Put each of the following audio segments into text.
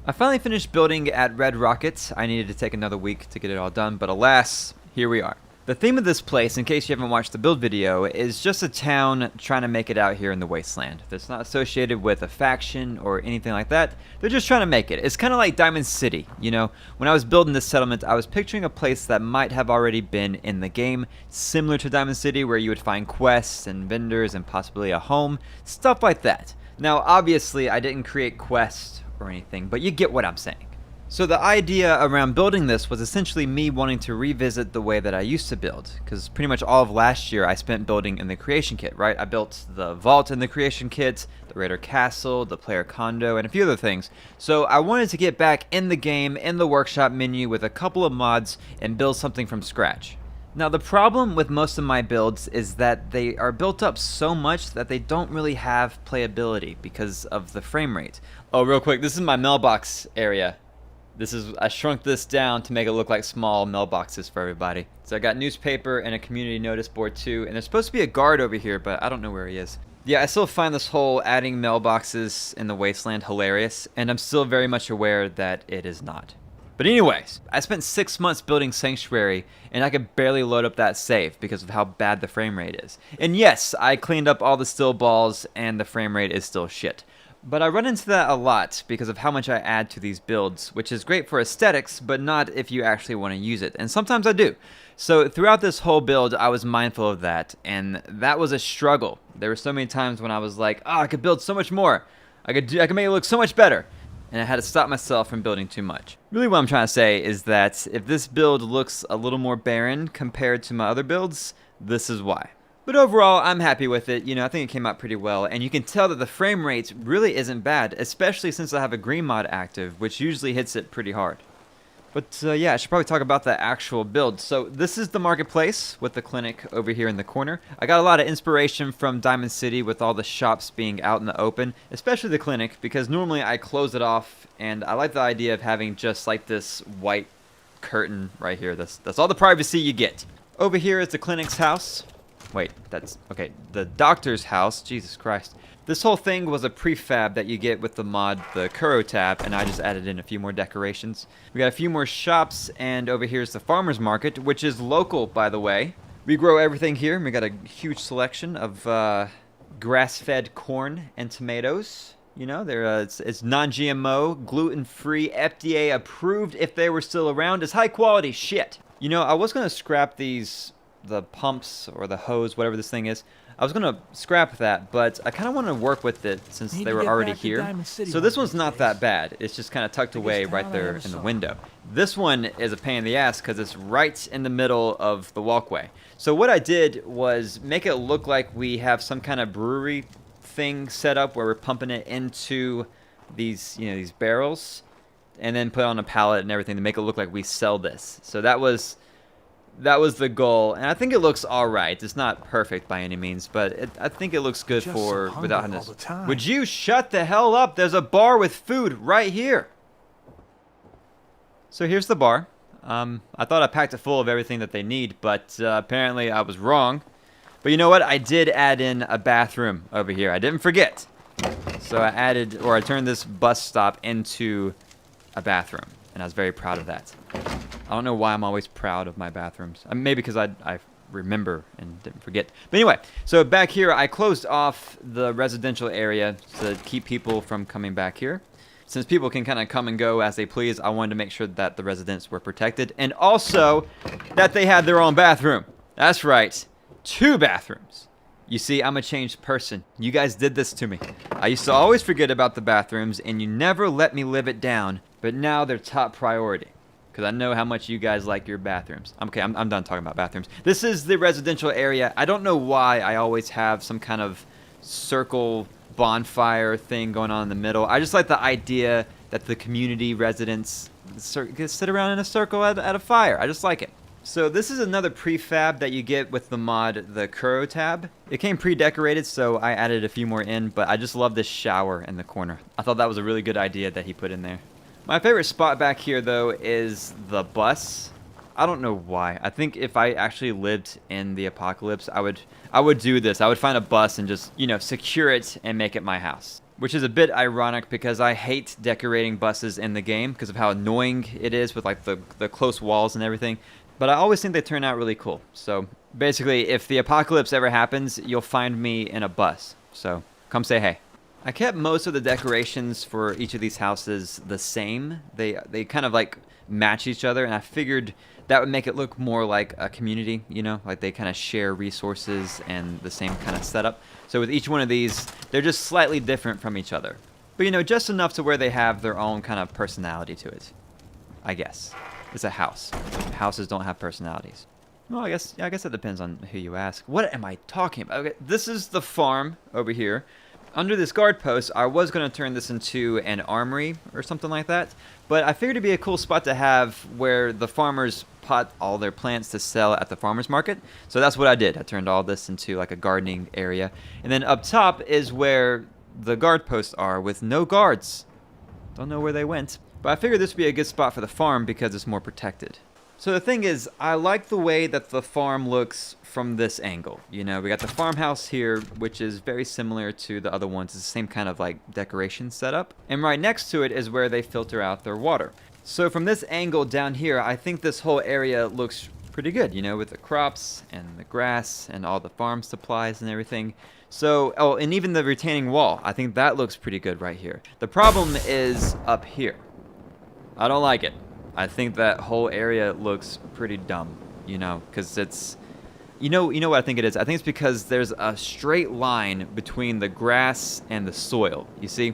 I finally finished building at Red Rocket. I needed to take another week to get it all done, but alas, here we are. The theme of this place, in case you haven't watched the build video, is just a town trying to make it out here in the wasteland. That's not associated with a faction or anything like that. They're just trying to make it. It's kind of like Diamond City, you know? When I was building this settlement, I was picturing a place that might have already been in the game, similar to Diamond City, where you would find quests and vendors and possibly a home, stuff like that. Now, obviously, I didn't create quests or anything, but you get what I'm saying. So the idea around building this was essentially me wanting to revisit the way that I used to build, because pretty much all of last year I spent building in the creation kit, right? I built the vault in the creation kit, the Raider Castle, the player condo, and a few other things. So I wanted to get back in the game, in the workshop menu with a couple of mods and build something from scratch. Now the problem with most of my builds is that they are built up so much that they don't really have playability because of the frame rate. Oh, real quick, this is my mailbox area. I shrunk this down to make it look like small mailboxes for everybody. So I got newspaper and a community notice board too, and there's supposed to be a guard over here, but I don't know where he is. Yeah, I still find this whole adding mailboxes in the wasteland hilarious, and I'm still very much aware that it is not. But anyways, I spent 6 months building Sanctuary, and I could barely load up that save because of how bad the frame rate is. And yes, I cleaned up all the still balls, and the frame rate is still shit. But I run into that a lot because of how much I add to these builds, which is great for aesthetics, but not if you actually want to use it. And sometimes I do. So throughout this whole build, I was mindful of that, and that was a struggle. There were so many times when I was like, oh, I could build so much more. I could make it look so much better. And I had to stop myself from building too much. Really what I'm trying to say is that if this build looks a little more barren compared to my other builds, this is why. But overall, I'm happy with it. You know, I think it came out pretty well, and you can tell that the frame rate really isn't bad, especially since I have a green mod active, which usually hits it pretty hard. But yeah, I should probably talk about the actual build. So this is the marketplace with the clinic over here in the corner. I got a lot of inspiration from Diamond City with all the shops being out in the open, especially the clinic, because normally I close it off, and I like the idea of having just like this white curtain right here. That's all the privacy you get. Over here is the clinic's house. Wait, that's okay. The doctor's house. Jesus Christ. This whole thing was a prefab that you get with the mod, the Kuro tab, and I just added in a few more decorations. We got a few more shops, and over here's the farmer's market, which is local, by the way. We grow everything here. We got a huge selection of grass-fed corn and tomatoes. You know, it's non-GMO, gluten-free, FDA approved if they were still around. It's high quality shit. You know, I was gonna scrap the pumps or the hose, whatever this thing is. I was gonna scrap that, but I kind of want to work with it since they were already here. So this one's not that bad. It's just kind of tucked away right there in the window. This one is a pain in the ass because it's right in the middle of the walkway. So what I did was make it look like we have some kind of brewery thing set up where we're pumping it into these, you know, these barrels, and then put on a pallet and everything to make it look like we sell this. So that was the goal, and I think it looks all right. It's not perfect by any means, but I think it looks good for without having to. Would you shut the hell up? There's a bar with food right here. So here's the bar. I thought I packed it full of everything that they need, but apparently I was wrong. But you know what? I did add in a bathroom over here. I didn't forget. So I turned this bus stop into a bathroom, and I was very proud of that. I don't know why I'm always proud of my bathrooms. Maybe because I remember and didn't forget. But anyway, so back here, I closed off the residential area to keep people from coming back here. Since people can kind of come and go as they please, I wanted to make sure that the residents were protected. And also, that they had their own bathroom. That's right. 2 bathrooms. You see, I'm a changed person. You guys did this to me. I used to always forget about the bathrooms, and you never let me live it down. But now they're top priority. Because I know how much you guys like your bathrooms. I'm done talking about bathrooms. This is the residential area. I don't know why I always have some kind of circle bonfire thing going on in the middle. I just like the idea that the community residents sit around in a circle at a fire. I just like it. So this is another prefab that you get with the mod, the Kuro tab. It came pre-decorated, so I added a few more in, but I just love this shower in the corner. I thought that was a really good idea that he put in there. My favorite spot back here, though, is the bus. I don't know why. I think if I actually lived in the apocalypse, I would do this. I would find a bus and just, you know, secure it and make it my house. which is a bit ironic because I hate decorating buses in the game because of how annoying it is with like the close walls and everything. But I always think they turn out really cool. So basically, if the apocalypse ever happens, you'll find me in a bus. So come say hey. I kept most of the decorations for each of these houses the same. They kind of like match each other, and I figured that would make it look more like a community, you know, like they kind of share resources and the same kind of setup. So with each one of these, they're just slightly different from each other. But you know, just enough to where they have their own kind of personality to it, I guess. It's a house. Houses don't have personalities. Well, I guess that depends on who you ask. What am I talking about? Okay, this is the farm over here. Under this guard post, I was going to turn this into an armory or something like that, but I figured it'd be a cool spot to have where the farmers pot all their plants to sell at the farmer's market. So that's what I did. I turned all this into like a gardening area. And then up top is where the guard posts are with no guards. Don't know where they went, but I figured this would be a good spot for the farm because it's more protected. So the thing is, I like the way that the farm looks from this angle. You know, we got the farmhouse here, which is very similar to the other ones. It's the same kind of like decoration setup. And right next to it is where they filter out their water. So from this angle down here, I think this whole area looks pretty good, you know, with the crops and the grass and all the farm supplies and everything. So, oh, and even the retaining wall, I think that looks pretty good right here. The problem is up here. I don't like it. I think that whole area looks pretty dumb, you know, because it's, you know what I think it is? I think it's because there's a straight line between the grass and the soil. You see?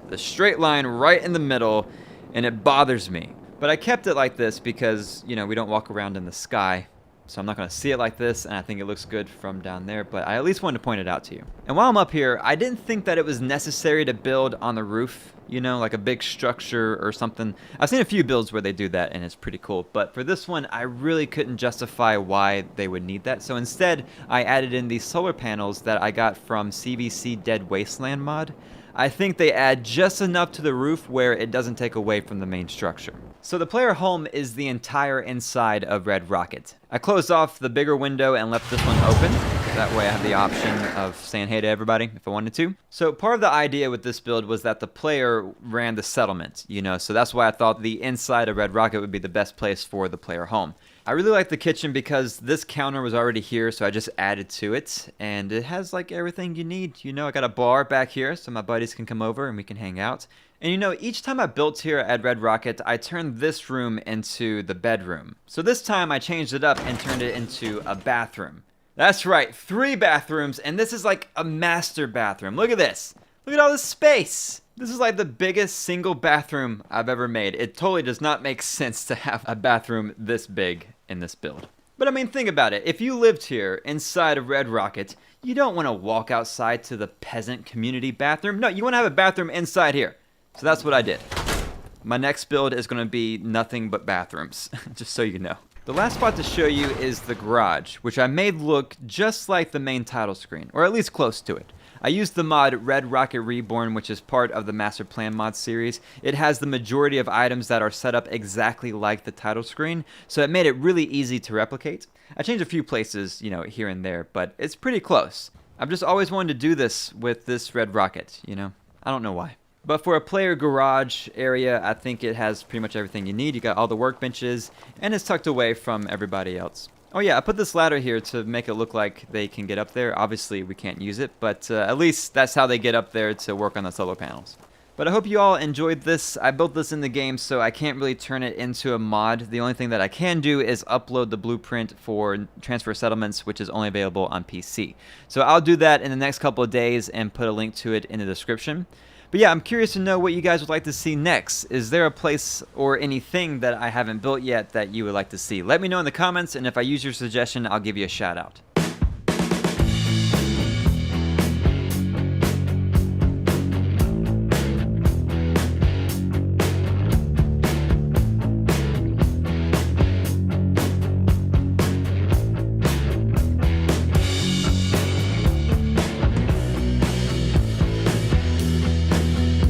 The straight line right in the middle, and it bothers me. But I kept it like this because, you know, we don't walk around in the sky. So I'm not going to see it like this, and I think it looks good from down there, but I at least wanted to point it out to you. And while I'm up here, I didn't think that it was necessary to build on the roof, you know, like a big structure or something. I've seen a few builds where they do that, and it's pretty cool, but for this one, I really couldn't justify why they would need that. So instead, I added in these solar panels that I got from CVC Dead Wasteland mod. I think they add just enough to the roof where it doesn't take away from the main structure. So the player home is the entire inside of Red Rocket. I closed off the bigger window and left this one open. That way I have the option of saying hey to everybody if I wanted to. So part of the idea with this build was that the player ran the settlement, you know, so that's why I thought the inside of Red Rocket would be the best place for the player home. I really like the kitchen because this counter was already here, so I just added to it, and it has like everything you need. You know, I got a bar back here so my buddies can come over and we can hang out. And you know, each time I built here at Red Rocket, I turned this room into the bedroom. So this time I changed it up and turned it into a bathroom. That's right, 3 bathrooms, and this is like a master bathroom. Look at this. Look at all this space. This is like the biggest single bathroom I've ever made. It totally does not make sense to have a bathroom this big in this build. But I mean, think about it. If you lived here inside of Red Rocket, you don't want to walk outside to the peasant community bathroom. No, you want to have a bathroom inside here. So that's what I did. My next build is going to be nothing but bathrooms, just so you know. The last spot to show you is the garage, which I made look just like the main title screen, or at least close to it. I used the mod Red Rocket Reborn, which is part of the Master Plan mod series. It has the majority of items that are set up exactly like the title screen, so it made it really easy to replicate. I changed a few places, you know, here and there, but it's pretty close. I've just always wanted to do this with this Red Rocket, you know? I don't know why. But for a player garage area, I think it has pretty much everything you need. You got all the workbenches, and it's tucked away from everybody else. Oh yeah, I put this ladder here to make it look like they can get up there. Obviously, we can't use it, but at least that's how they get up there to work on the solar panels. But I hope you all enjoyed this. I built this in the game, so I can't really turn it into a mod. The only thing that I can do is upload the blueprint for Transfer Settlements, which is only available on PC. So I'll do that in the next couple of days and put a link to it in the description. But yeah, I'm curious to know what you guys would like to see next. Is there a place or anything that I haven't built yet that you would like to see? Let me know in the comments, and if I use your suggestion, I'll give you a shout out.